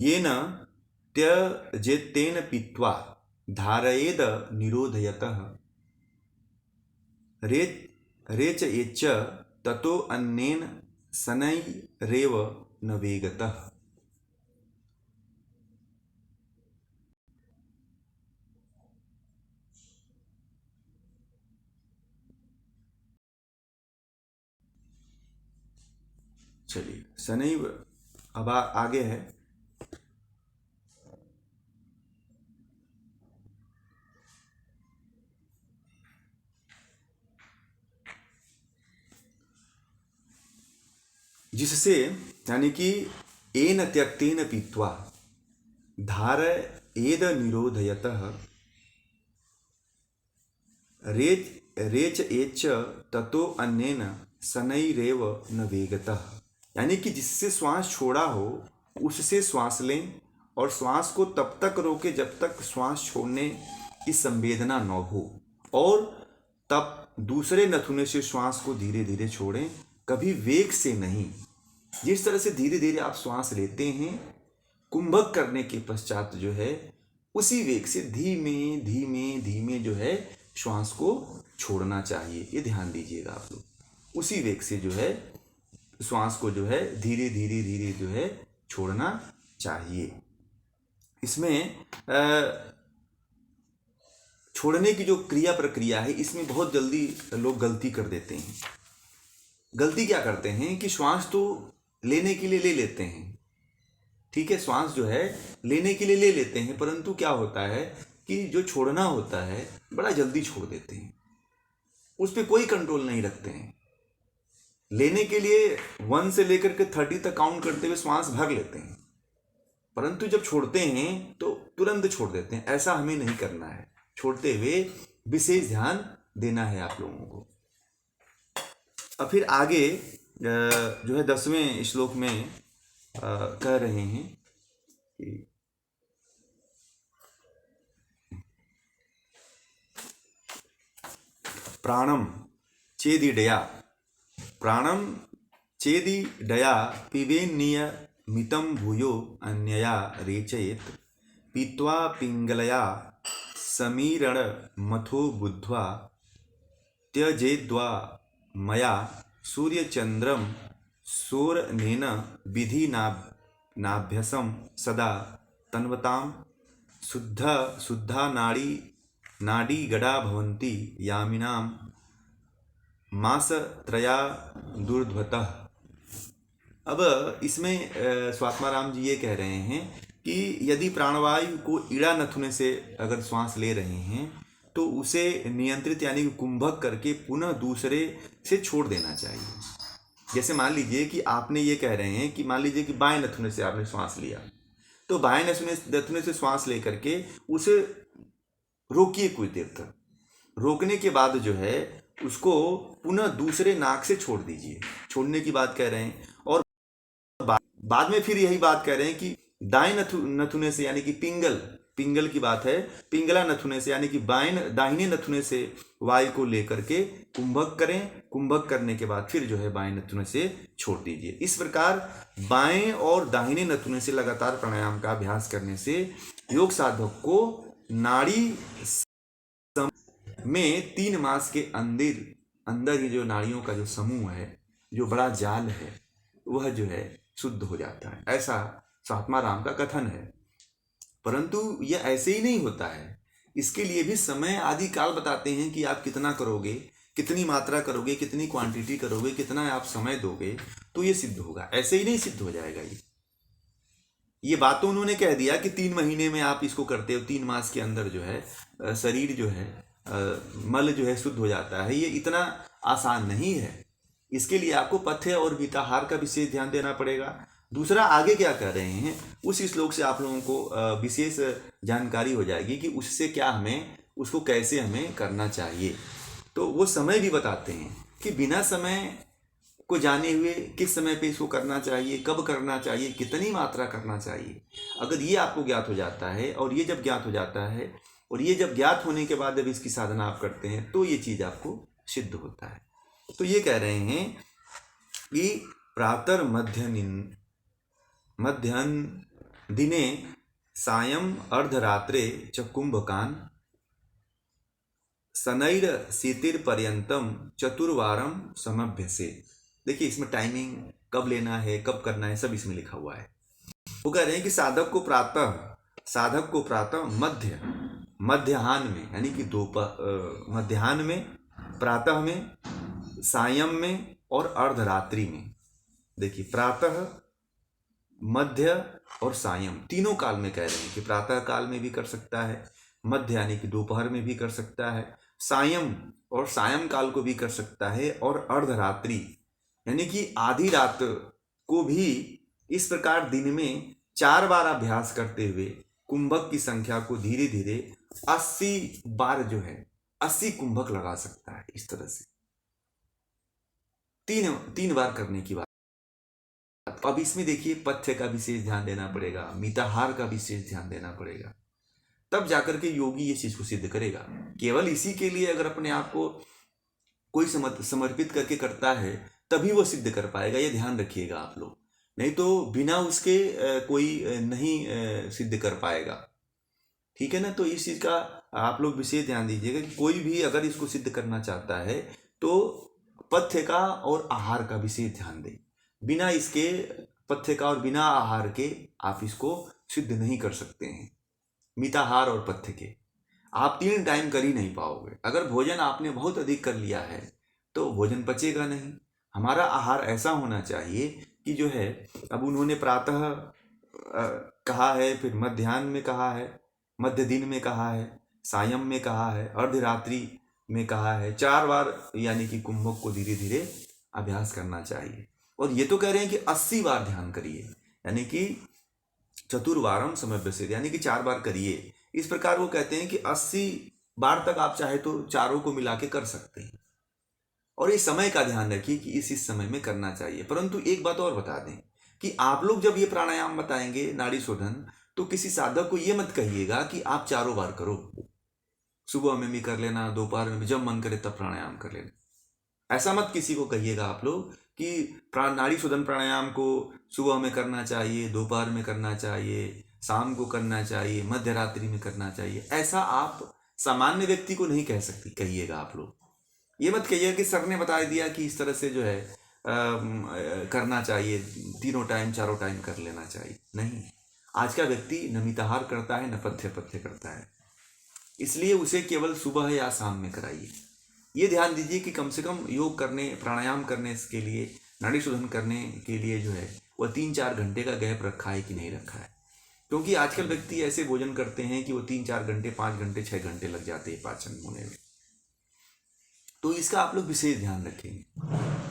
येन त्यजेत्तेन पीत्वा धारयेद निरोधयतः रेचयेच्च ततो अन्नेन शनैरेव न वेगतः। चलिए शनैव अब आगे है। जिससे यानी कि एन त्यक्तेन पीत्वा धारयेद निरोधयतः रेच एच ततो अन्येन शनैरेव न वेगतः। यानी कि जिससे श्वास छोड़ा हो उससे श्वास लें और श्वास को तब तक रोके जब तक श्वास छोड़ने की संवेदना न हो, और तब दूसरे नथुने से श्वास को धीरे धीरे छोड़ें, कभी वेग से नहीं। जिस तरह से धीरे धीरे आप श्वास लेते हैं कुंभक करने के पश्चात जो है उसी वेग से धीमे धीमे धीमे जो है श्वास को छोड़ना चाहिए। ये ध्यान दीजिएगा आप लोग, उसी वेग से जो है श्वास को जो है धीरे धीरे धीरे जो है छोड़ना चाहिए। इसमें छोड़ने की जो क्रिया प्रक्रिया है इसमें बहुत जल्दी लोग गलती कर देते हैं। गलती क्या करते हैं कि श्वास तो लेने के लिए ले लेते हैं, ठीक है, श्वास जो है लेने के लिए ले लेते हैं, परंतु क्या होता है कि जो छोड़ना होता है बड़ा जल्दी छोड़ देते हैं, उस पर कोई कंट्रोल नहीं रखते हैं। लेने के लिए 1 से लेकर के 30 तक काउंट करते हुए श्वास भर लेते हैं, परंतु जब छोड़ते हैं तो तुरंत छोड़ देते हैं। ऐसा हमें नहीं करना है, छोड़ते हुए विशेष ध्यान देना है आप लोगों को। अब फिर आगे जो है 10वें श्लोक में कह रहे हैं कि प्राणम चेदिडया पिबेन्नियमितं भूयो अन्यया रेचयेत् पीत्वा पिंगलया समीरण मथो बुद्ध्वा त्यजेद्वा मया सूर्यचंद्रम सोरनेन विधि नाभ्यसम सदा तन्वताम शुद्धा नाडी गड़ा भवन्ति यामिनाम मासत्रया दूर्ध्वतः। अब इसमें स्वात्माराम जी ये कह रहे हैं कि यदि प्राणवायु को इड़ा नथुने से अगर श्वास ले रहे हैं तो उसे नियंत्रित यानी कुंभक करके पुनः दूसरे से छोड़ देना चाहिए। जैसे मान लीजिए कि आपने ये कह रहे हैं कि मान लीजिए कि बाएं नथुने से आपने श्वास लिया, तो बाएं नथुने से श्वास लेकर के उसे रोकिए कुछ देर तक। रोकने के बाद जो है उसको पुनः दूसरे नाक से छोड़ दीजिए, छोड़ने की बात कह रहे हैं। और बाद में फिर यही बात कह रहे हैं कि दाएं नथुने से यानी कि पिंगल की बात है, पिंगला नथुने से यानी कि दाहिने नथुने से वायु को लेकर के कुंभक करें। कुंभक करने के बाद फिर जो है बाएं नथुने से छोड़ दीजिए। इस प्रकार बाएं और दाहिने नथुने से लगातार प्राणायाम का अभ्यास करने से योग साधक को नाड़ी में 3 मास के अंदर ही जो नाड़ियों का जो समूह है, जो बड़ा जाल है, वह जो है शुद्ध हो जाता है। ऐसा स्वात्माराम का कथन है। परंतु यह ऐसे ही नहीं होता है, इसके लिए भी समय आदि काल बताते हैं कि आप कितना करोगे, कितनी मात्रा करोगे, कितनी क्वांटिटी करोगे, कितना आप समय दोगे तो ये सिद्ध होगा। ऐसे ही नहीं सिद्ध हो जाएगा। ये बात तो उन्होंने कह दिया कि 3 महीने में आप इसको करते हो, 3 मास के अंदर जो है शरीर जो है मल जो है शुद्ध हो जाता है। ये इतना आसान नहीं है, इसके लिए आपको पथ्य और मिताहार का विशेष ध्यान देना पड़ेगा। दूसरा आगे क्या कह रहे हैं उस श्लोक से आप लोगों को विशेष जानकारी हो जाएगी कि उससे क्या हमें उसको कैसे हमें करना चाहिए। तो वो समय भी बताते हैं कि बिना समय को जाने हुए किस समय पे इसको करना चाहिए, कब करना चाहिए, कितनी मात्रा करना चाहिए। अगर ये आपको ज्ञात हो जाता है और ये जब ज्ञात हो जाता है और ये जब ज्ञात होने के बाद जब इसकी साधना आप करते हैं तो ये चीज़ आपको सिद्ध होता है। तो ये कह रहे हैं कि प्रातः मध्याह्न दिने सायं अर्धरात्रे च कुंभकान शनैर शीतिर्पर्यंतम चतुर्वारम समभ्यसे। देखिए इसमें टाइमिंग कब लेना है, कब करना है, सब इसमें लिखा हुआ है। वो कह रहे हैं कि साधक को प्रातः मध्याह्न में, यानी कि दोपहर मध्याह्न में, प्रातः में, सायं में और अर्धरात्रि में। देखिए प्रातः, मध्य और सायं तीनों काल में कह रहे हैं कि प्रातः काल में भी कर सकता है, मध्य यानी कि दोपहर में भी कर सकता है, सायं और सायं काल को भी कर सकता है, और अर्धरात्रि यानी कि आधी रात को भी इस प्रकार दिन में 4 बार अभ्यास करते हुए कुंभक की संख्या को धीरे धीरे 80 बार जो है 80 कुंभक लगा सकता है। इस तरह से तीन बार करने की बात। अब इसमें देखिए पथ्य का विशेष ध्यान देना पड़ेगा, मिताहार का विशेष ध्यान देना पड़ेगा, तब जाकर के योगी ये चीज को सिद्ध करेगा। केवल इसी के लिए अगर अपने आप को कोई समर्पित करके करता है तभी वो सिद्ध कर पाएगा, ये ध्यान रखिएगा आप लोग। नहीं तो बिना उसके कोई नहीं सिद्ध कर पाएगा। ठीक है ना। तो इस चीज का आप लोग विशेष ध्यान दीजिएगा कि कोई भी अगर इसको सिद्ध करना चाहता है तो पथ्य का और आहार का विशेष ध्यान दें। बिना इसके पथ्य का और बिना आहार के आप इसको सिद्ध नहीं कर सकते हैं। मिताहार और पथ्य के आप 3 टाइम कर ही नहीं पाओगे। अगर भोजन आपने बहुत अधिक कर लिया है तो भोजन पचेगा नहीं। हमारा आहार ऐसा होना चाहिए कि जो है, अब उन्होंने प्रातः कहा है, फिर मध्याह्न में कहा है, मध्य दिन में कहा है, सायं में कहा है, अर्धरात्रि में कहा है, 4 बार यानी कि कुंभक को धीरे धीरे अभ्यास करना चाहिए। और ये तो कह रहे हैं कि 80 बार ध्यान करिए, यानी कि चतुर्वारम समभ्यसेत्, यानी कि 4 बार करिए। इस प्रकार वो कहते हैं कि 80 बार तक आप चाहे तो चारों को मिला के कर सकते हैं। और इस समय का ध्यान रखिए कि इस समय में करना चाहिए। परंतु एक बात और बता दें कि आप लोग जब ये प्राणायाम बताएंगे नाड़ी शोधन, तो किसी साधक को ये मत कहिएगा कि आप 4 बार करो, सुबह में भी कर लेना, दोपहर में भी, जब मन करे तब प्राणायाम कर लेना। ऐसा मत किसी को कहिएगा आप लोग कि नाड़ी शोधन प्राणायाम को सुबह में करना चाहिए, दोपहर में करना चाहिए, शाम को करना चाहिए, मध्य रात्रि में करना चाहिए। ऐसा आप सामान्य व्यक्ति को नहीं कह सकते, कहिएगा आप लोग। ये मत कहिएगा कि सर ने बता दिया कि इस तरह से जो है करना चाहिए, 3 टाइम 4 टाइम कर लेना चाहिए। नहीं, आज का व्यक्ति न मिताहार करता है न पथ्य करता है, इसलिए उसे केवल सुबह या शाम में कराइए। ये ध्यान दीजिए कि कम से कम योग करने, प्राणायाम करने के लिए, नाड़ी शोधन करने के लिए जो है वह 3-4 घंटे का गैप रखा है कि नहीं रखा है। क्योंकि आजकल व्यक्ति ऐसे भोजन करते हैं कि वो 3-4 घंटे, 5 घंटे, 6 घंटे लग जाते हैं पाचन होने में। तो इसका आप लोग विशेष ध्यान रखेंगे।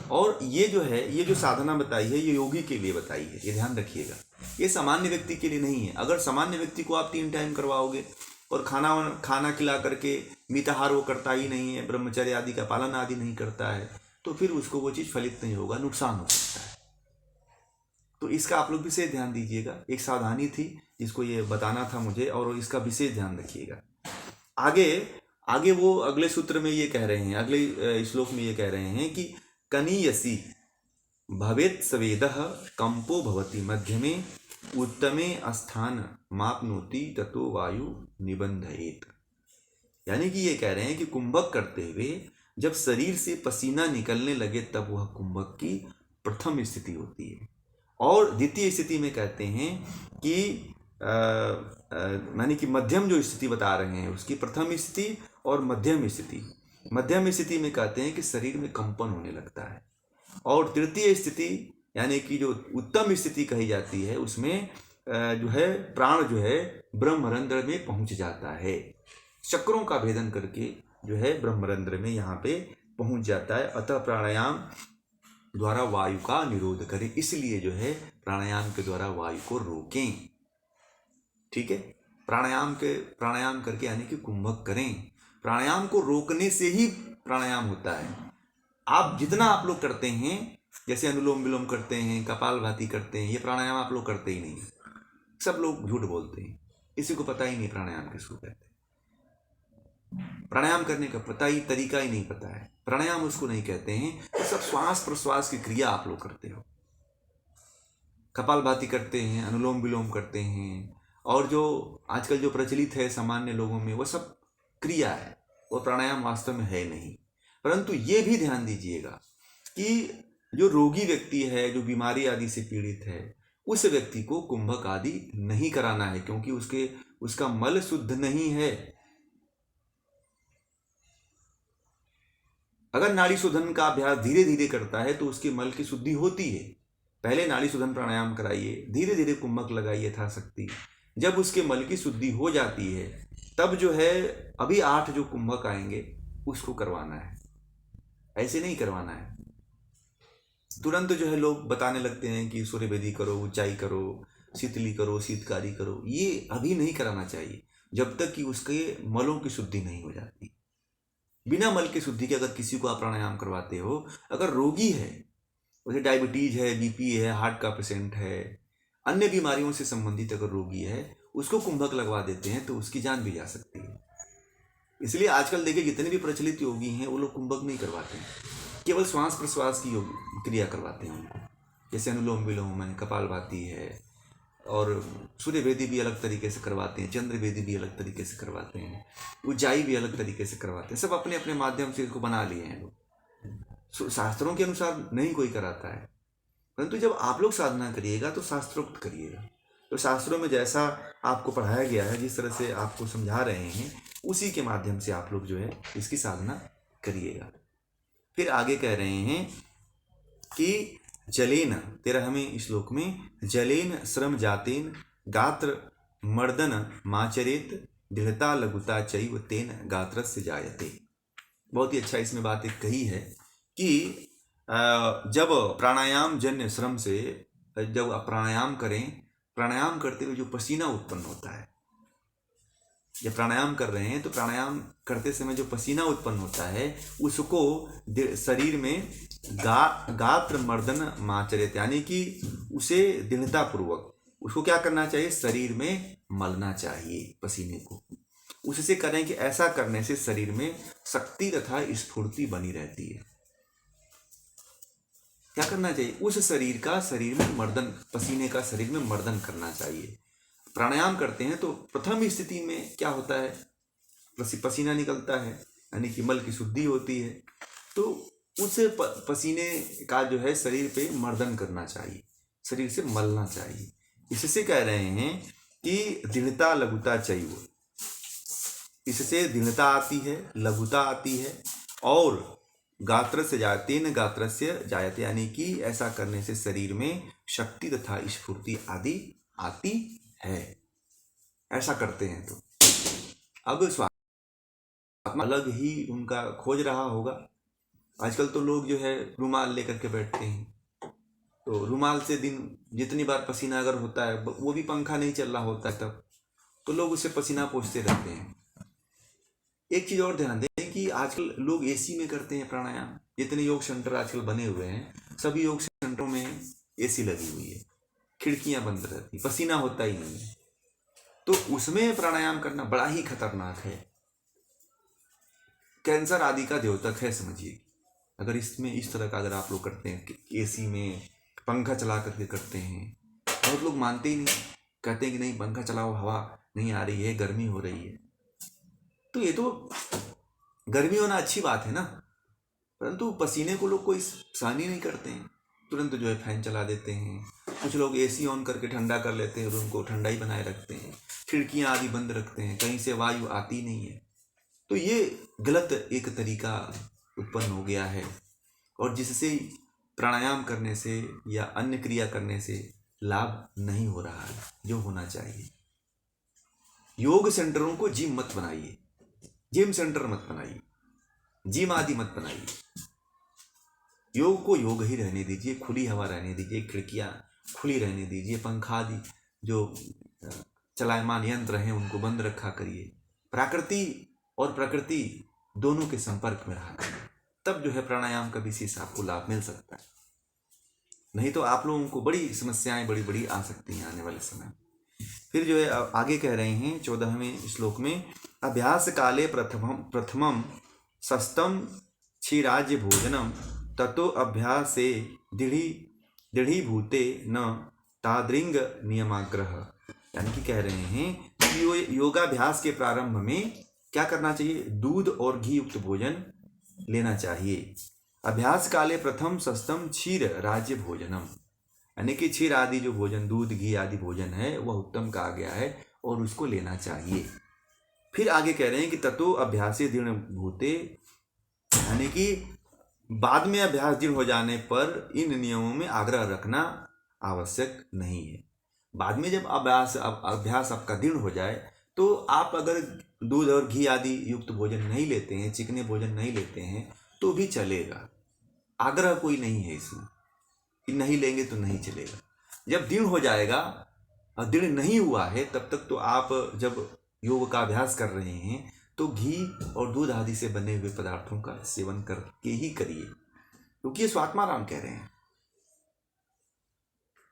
और ये जो है, ये जो साधना बताई है, ये योगी के लिए बताई है, ये ध्यान रखिएगा। ये सामान्य व्यक्ति के लिए नहीं है। अगर सामान्य व्यक्ति को आप 3 टाइम करवाओगे और खाना खिला करके मिताहार वो करता ही नहीं है, ब्रह्मचर्य आदि का पालन आदि नहीं करता है, तो फिर उसको वो चीज़ फलित नहीं होगा, नुकसान हो सकता है। तो इसका आप लोग विशेष ध्यान दीजिएगा। एक सावधानी थी जिसको ये बताना था मुझे, और इसका विशेष ध्यान रखिएगा। आगे वो अगले सूत्र में ये कह रहे हैं, अगले श्लोक में ये कह रहे हैं कि कनीयसी भवेत् स्वेदः कंपो भवति मध्यमे उत्तमे स्थान मापनोति ततो वायु निबंधयेत्। यानी कि ये कह रहे हैं कि कुंभक करते हुए जब शरीर से पसीना निकलने लगे तब वह कुंभक की प्रथम स्थिति होती है। और द्वितीय स्थिति में कहते हैं कि यानी कि मध्यम जो स्थिति बता रहे हैं उसकी प्रथम स्थिति और मध्यम स्थिति। मध्यम स्थिति में कहते हैं कि शरीर में कंपन होने लगता है। और तृतीय स्थिति यानी कि जो उत्तम स्थिति कही जाती है, उसमें जो है प्राण जो है ब्रह्मरंध्र में पहुंच जाता है, चक्रों का भेदन करके जो है ब्रह्मरंध्र में यहाँ पे पहुंच जाता है। अतः प्राणायाम द्वारा वायु का निरोध करें, इसलिए जो है प्राणायाम के द्वारा वायु को रोकें। ठीक है, प्राणायाम करके यानी कि कुंभक करें। प्राणायाम को रोकने से ही प्राणायाम होता है। आप जितना आप लोग करते हैं, जैसे अनुलोम विलोम करते हैं, कपालभाति करते हैं, ये प्राणायाम आप लोग करते ही नहीं। सब लोग झूठ बोलते हैं, किसी को पता ही नहीं प्राणायाम किसको कहते हैं। प्राणायाम करने का तरीका ही नहीं पता है, प्राणायाम उसको नहीं कहते हैं। तो सब श्वास प्रश्वास की क्रिया आप लोग करते हो। कपालभाति करते हैं, अनुलोम विलोम करते हैं, और जो आजकल जो प्रचलित है सामान्य लोगों में वो सब क्रिया है, वो प्राणायाम वास्तव में है नहीं। परंतु ये भी ध्यान दीजिएगा कि जो रोगी व्यक्ति है, जो बीमारी आदि से पीड़ित है, उस व्यक्ति को कुंभक आदि नहीं कराना है, क्योंकि उसका मल शुद्ध नहीं है। अगर नाड़ी शोधन का अभ्यास धीरे धीरे करता है तो उसके मल की शुद्धि होती है। पहले नाड़ी शोधन प्राणायाम कराइए, धीरे धीरे कुंभक लगाइए यथाशक्ति। जब उसके मल की शुद्धि हो जाती है तब जो है अभी 8 जो कुंभक आएंगे उसको करवाना है, ऐसे नहीं करवाना है। तुरंत जो है लोग बताने लगते हैं कि सूर्य वेदी करो, ऊंचाई करो, शीतली करो, शीतकारी करो, ये अभी नहीं कराना चाहिए जब तक कि उसके मलों की शुद्धि नहीं हो जाती। बिना मल की शुद्धि के अगर किसी को आप प्राणायाम करवाते हो, अगर रोगी है, उसे डायबिटीज है, बीपी है, हार्ट का पेशेंट है, अन्य बीमारियों से संबंधित अगर रोगी है, उसको कुंभक लगवा देते हैं तो उसकी जान भी जा सकती है। इसलिए आजकल देखिए जितने भी प्रचलित योगी हैं वो लोग कुंभक नहीं करवाते हैं, केवल श्वास प्रश्वास की योग क्रिया करवाते हैं उनको, जैसे अनुलोम विलोम है, कपालभाति है, और सूर्य वेदी भी अलग तरीके से करवाते हैं, चंद्र वेदी भी अलग तरीके से करवाते हैं, ऊंचाई भी अलग तरीके से करवाते हैं। सब अपने अपने माध्यम से इसको बना लिए हैं लोग। शास्त्रों के अनुसार नहीं कोई कराता है, परंतु जब आप लोग साधना करिएगा तो शास्त्रोक्त करिएगा। तो शास्त्रों में जैसा आपको पढ़ाया गया है, जिस तरह से आपको समझा रहे हैं, उसी के माध्यम से आप लोग जो है इसकी साधना करिएगा। फिर आगे कह रहे हैं कि जलेन, 13वें श्लोक में, जलेन श्रम जातेन गात्र मर्दन माचरेत दृढ़ता लघुता चैव तेन गात्रस्य जायते। बहुत ही अच्छा इसमें बात एक कही है कि जब प्राणायाम जन्य श्रम से जब आप प्राणायाम करें, प्राणायाम करते हुए जो पसीना उत्पन्न होता है, जब प्राणायाम कर रहे हैं तो प्राणायाम करते समय जो पसीना उत्पन्न होता है उसको शरीर में गात्र मर्दन माचरित, यानी कि उसे दृढ़ता पूर्वक उसको क्या करना चाहिए, शरीर में मलना चाहिए पसीने को। उससे करें कि ऐसा करने से शरीर में शक्ति तथा स्फूर्ति बनी रहती है। क्या करना चाहिए, उस शरीर का शरीर में मर्दन, पसीने का शरीर में मर्दन करना चाहिए। प्राणायाम करते हैं तो प्रथम स्थिति में क्या होता है, पसीना निकलता है, यानी कि मल की शुद्धि होती है। तो उस पसीने का जो है शरीर पे मर्दन करना चाहिए, शरीर से मलना चाहिए। इससे कह रहे हैं कि दृढ़ता लघुता चाहिए, इससे दृढ़ता आती है, लघुता आती है, और गात्र से जायते न गात्र से जायते, यानी कि ऐसा करने से शरीर में शक्ति तथा स्फूर्ति आदि आती है। ऐसा करते हैं तो अब स्वात्मा अलग ही उनका खोज रहा होगा। आजकल तो लोग जो है रुमाल लेकर के बैठते हैं, तो रुमाल से दिन जितनी बार पसीना अगर होता है, वो भी पंखा नहीं चल रहा होता है तब, तो लोग उससे पसीना पोंछते रहते हैं। एक चीज़ और ध्यान दें कि आजकल लोग एसी में करते हैं प्राणायाम। जितने योग सेंटर आजकल बने हुए हैं, सभी योग सेंटरों में एसी लगी हुई है, खिड़कियां बंद रहती, पसीना होता ही नहीं है। तो उसमें प्राणायाम करना बड़ा ही खतरनाक है, कैंसर आदि का द्योतक है समझिए। अगर इसमें इस तरह का अगर आप लोग करते हैं कि एसी में पंखा चला करके करते हैं, बहुत लोग मानते ही नहीं, कहते हैं कि नहीं पंखा चलाओ, हवा नहीं आ रही है, गर्मी हो रही है। तो ये तो गर्मी होना अच्छी बात है ना, परंतु पसीने को लोग कोई सहन ही नहीं करते हैं, तुरंत जो है फैन चला देते हैं। कुछ लोग एसी ऑन करके ठंडा कर लेते हैं, रूम को ठंडा ही बनाए रखते हैं, खिड़कियां आदि बंद रखते हैं, कहीं से वायु आती नहीं है। तो ये गलत एक तरीका उत्पन्न हो गया है, और जिससे प्राणायाम करने से या अन्य क्रिया करने से लाभ नहीं हो रहा है जो होना चाहिए। योग सेंटरों को जिम मत बनाइए, जिम सेंटर मत बनाइए, जिम आदि मत बनाइए। योग को योग ही रहने दीजिए, खुली हवा रहने दीजिए, खिड़कियां खुली रहने दीजिए, पंखा आदि जो चलायमान यंत्र हैं उनको बंद रखा करिए। प्रकृति और प्रकृति दोनों के संपर्क में रहा करिए, तब जो है प्राणायाम का विशेष आपको लाभ मिल सकता है। नहीं तो आप लोगों को बड़ी समस्याएं बड़ी बड़ी आ सकती हैं आने वाले समय। फिर जो है आगे कह रहे हैं 14वें श्लोक में, अभ्यास काले प्रथमम सस्तम क्षीराज्य भोजनम ततो अभ्यासे दृढ़ीभूते न तादृंग नियमाग्रह, यानी कि कह रहे हैं कि योगाभ्यास के प्रारंभ में क्या करना चाहिए, दूध और घी युक्त भोजन लेना चाहिए। अभ्यास काले प्रथम सस्तम क्षीर राज्य भोजनम, यानी कि क्षीर आदि जो भोजन, दूध घी आदि भोजन है वह उत्तम कहा गया है और उसको लेना चाहिए। फिर आगे कह रहे हैं कि ततो अभ्यासे दृढ़ भूते, यानी कि बाद में अभ्यास दृढ़ हो जाने पर इन नियमों में आग्रह रखना आवश्यक नहीं है। बाद में जब अभ्यास आपका दृढ़ हो जाए तो आप अगर दूध और घी आदि युक्त भोजन नहीं लेते हैं, चिकने भोजन नहीं लेते हैं तो भी चलेगा, आग्रह कोई नहीं है इसमें कि नहीं लेंगे तो नहीं चलेगा। जब दृढ़ हो जाएगा और दृढ़ नहीं हुआ है तब तक तो आप जब योग का अभ्यास कर रहे हैं तो घी और दूध आदि से बने हुए पदार्थों का सेवन करके ही करिए, क्योंकि ये स्वात्माराम कह रहे हैं।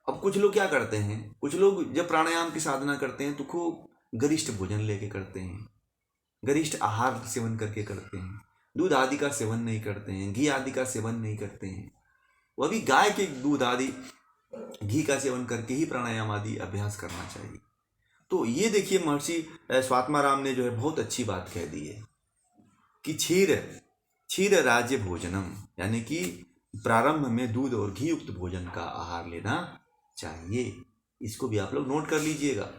अब कुछ लोग क्या करते हैं, कुछ लोग जब प्राणायाम की साधना करते हैं तो खूब गरिष्ठ भोजन लेके करते हैं, गरिष्ठ आहार सेवन करके करते हैं, दूध आदि का सेवन नहीं करते हैं, घी आदि का सेवन नहीं करते हैं। वह भी गाय के दूध आदि घी का सेवन करके ही प्राणायाम आदि अभ्यास करना चाहिए। तो ये देखिए महर्षि स्वात्माराम ने जो है बहुत अच्छी बात कह दी है कि क्षीर राज्य भोजनम, यानी कि प्रारंभ में दूध और घी युक्त भोजन का आहार लेना चाहिए। इसको भी आप लोग नोट कर लीजिएगा,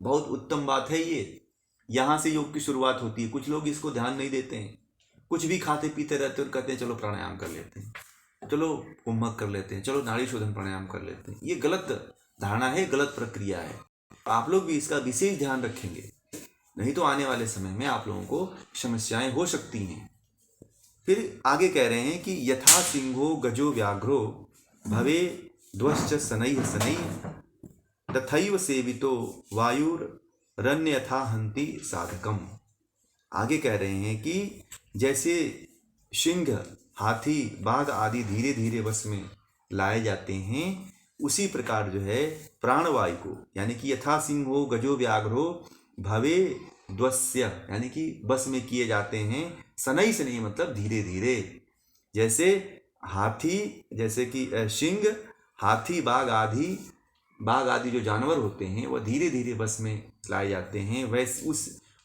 बहुत उत्तम बात है ये। यहाँ से योग की शुरुआत होती है। कुछ लोग इसको ध्यान नहीं देते हैं, कुछ भी खाते पीते रहते हैं और कहते हैं चलो प्राणायाम कर लेते हैं, चलो कुंभक कर लेते हैं, चलो नाड़ी शोधन प्राणायाम कर लेते हैं। ये गलत धारणा है, गलत प्रक्रिया है। आप लोग भी इसका विशेष ध्यान रखेंगे, नहीं तो आने वाले समय में आप लोगों को समस्याएं हो सकती हैं। फिर आगे कह रहे हैं कि यथा सिंहो गजो व्याघ्रो भवे ध्वश्च शनैः शनैः तथैव सेवितो वायुरन्य यथा हन्ति साधकम। आगे कह रहे हैं कि जैसे सिंह, हाथी, बाघ आदि धीरे धीरे वश में लाए जाते हैं, उसी प्रकार जो है प्राणवायु को, यानी कि यथा सिंहो गजो व्याघ्रो भवे ध्वस्य, यानी कि बस में किए जाते हैं। शनैः शनैः मतलब धीरे धीरे, जैसे हाथी, जैसे कि सिंह, हाथी, बाघ आदि जो जानवर होते हैं वह धीरे धीरे बस में लाए जाते हैं, वैसे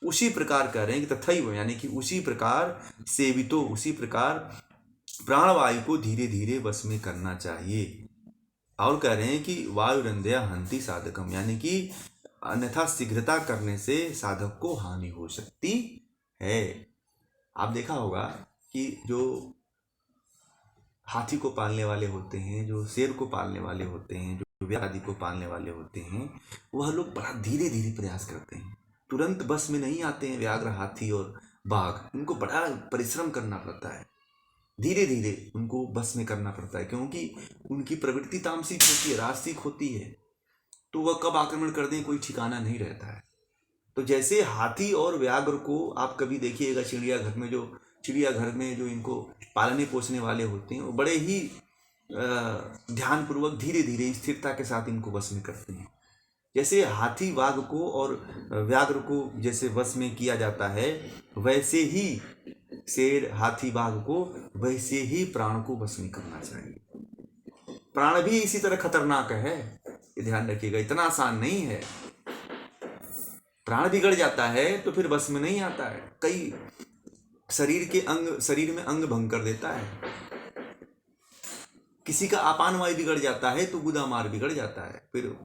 उसी प्रकार कह रहे हैं कि तथैव, यानी कि उसी प्रकार सेवितो, उसी प्रकार प्राणवायु को धीरे धीरे बस में करना चाहिए। और कह रहे हैं कि वायुरंध्या हंति साधकम, यानी कि अन्यथा शीघ्रता करने से साधक को हानि हो सकती है। आप देखा होगा कि जो हाथी को पालने वाले होते हैं, जो शेर को पालने वाले होते हैं, जो व्याघ्र आदि को पालने वाले होते हैं, वह लोग बड़ा धीरे धीरे प्रयास करते हैं, तुरंत बस में नहीं आते हैं। व्याघ्र, हाथी और बाघ, इनको बड़ा परिश्रम करना पड़ता है, धीरे धीरे उनको बस में करना पड़ता है, क्योंकि उनकी प्रवृत्ति तामसिक होती है, राजसिक होती है, तो वह कब आक्रमण कर दें कोई ठिकाना नहीं रहता है। तो जैसे हाथी और व्याघ्र को आप कभी देखिएगा चिड़ियाघर में जो इनको पालने पोसने वाले होते हैं, वो बड़े ही ध्यानपूर्वक धीरे धीरे स्थिरता के साथ इनको वश में करते हैं। जैसे हाथी बाघ को और व्याघ्र को जैसे वश में किया जाता है, वैसे ही शेर, हाथी, बाघ को वैसे ही प्राण को वश में करना चाहिए। प्राण भी इसी तरह खतरनाक है, ये ध्यान रखिएगा, इतना आसान नहीं है। प्राण बिगड़ जाता है तो फिर बस में नहीं आता है, कई शरीर में अंग भंग कर देता है। किसी का अपान वायु बिगड़ जाता है तो गुदामार बिगड़ जाता है, फिर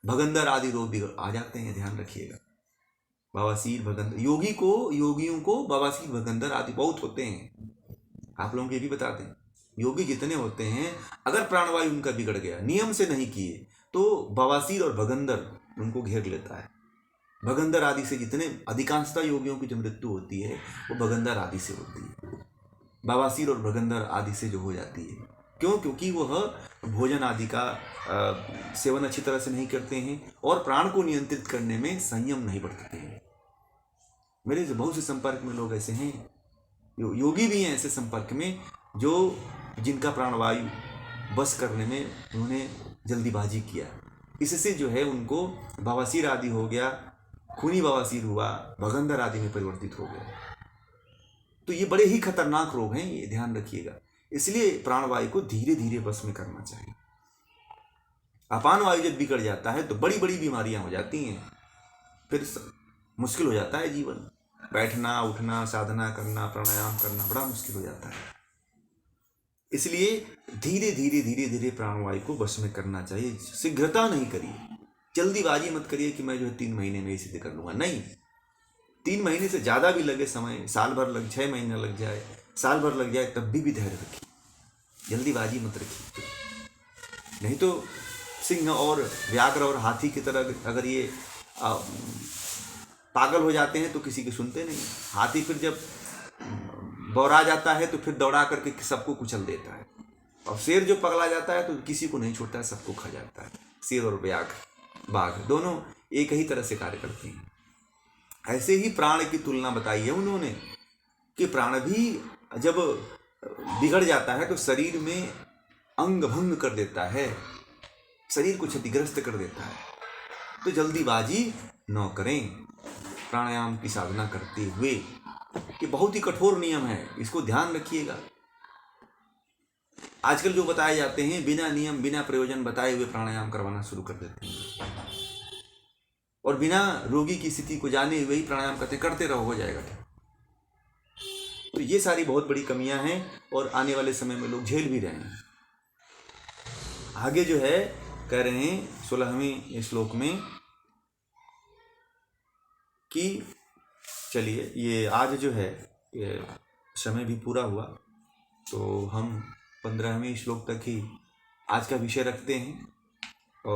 भगंदर आदि रोग बिगड़ आ जाते हैं, ध्यान रखिएगा। बवासीर, भगंदर, योगियों को बवासीर, भगंदर आदि बहुत होते हैं। आप लोगों को ये भी बता दें, योगी जितने होते हैं, अगर प्राणवायु उनका बिगड़ गया, नियम से नहीं किए, तो बवासीर और भगंदर उनको घेर लेता है। भगंदर आदि से जितने अधिकांशतः योगियों की जो मृत्यु होती है वो भगंदर आदि से होती है, बवासीर और भगंदर आदि से जो हो जाती है। क्यों? क्योंकि वह भोजन आदि का सेवन अच्छी तरह से नहीं करते हैं और प्राण को नियंत्रित करने में संयम नहीं बरतते हैं। मेरे बहुत से संपर्क में लोग ऐसे हैं, योगी भी हैं ऐसे संपर्क में, जो जिनका प्राणवायु बस करने में उन्होंने जल्दीबाजी किया, इससे जो है उनको बवासीर आदि हो गया, खूनी बवासीर हुआ, भगंदर आदि में परिवर्तित हो गया। तो ये बड़े ही खतरनाक रोग हैं, ये ध्यान रखिएगा। इसलिए प्राणवायु को धीरे धीरे बस में करना चाहिए। अपान वायु जब बिगड़ जाता है तो बड़ी बड़ी बीमारियां हो जाती हैं, फिर मुश्किल हो जाता है जीवन। बैठना उठना साधना करना प्राणायाम करना बड़ा मुश्किल हो जाता है। इसलिए धीरे धीरे धीरे धीरे प्राणवायु को वश में करना चाहिए। शीघ्रता नहीं करिए, जल्दीबाजी मत करिए कि मैं जो है 3 महीने में ही सिद्ध कर लूंगा। नहीं, 3 महीने से ज़्यादा भी लगे समय, साल भर लग 6 महीने लग जाए, साल भर लग जाए, तब भी धैर्य रखिए, जल्दीबाजी मत रखिए। नहीं तो सिंह और व्याघ्र और हाथी की तरह अगर ये पागल हो जाते हैं तो किसी की सुनते नहीं। हाथी फिर जब बौरा जाता है तो फिर दौड़ा करके सबको कुचल देता है, और शेर जो पगला जाता है तो किसी को नहीं छोड़ता है, सबको खा जाता है। शेर और बाघ दोनों एक ही तरह से कार्य करते हैं। ऐसे ही प्राण की तुलना बताई है उन्होंने कि प्राण भी जब बिगड़ जाता है तो शरीर में अंग भंग कर देता है, शरीर को क्षतिग्रस्त कर देता है। तो जल्दीबाजी न करें प्राणायाम की साधना करते हुए। ये बहुत ही कठोर नियम है, इसको ध्यान रखिएगा। आजकल जो बताए जाते हैं बिना नियम बिना प्रयोजन बताए हुए प्राणायाम करवाना शुरू कर देते हैं, और बिना रोगी की स्थिति को जाने हुए ही प्राणायाम करते रहो, हो जाएगा ठीक। तो ये सारी बहुत बड़ी कमियां हैं और आने वाले समय में लोग झेल भी रहे हैं। आगे जो है कह रहे हैं 16वें श्लोक में कि चलिए ये आज जो है ये समय भी पूरा हुआ, तो हम 15वें श्लोक तक ही आज का विषय रखते हैं।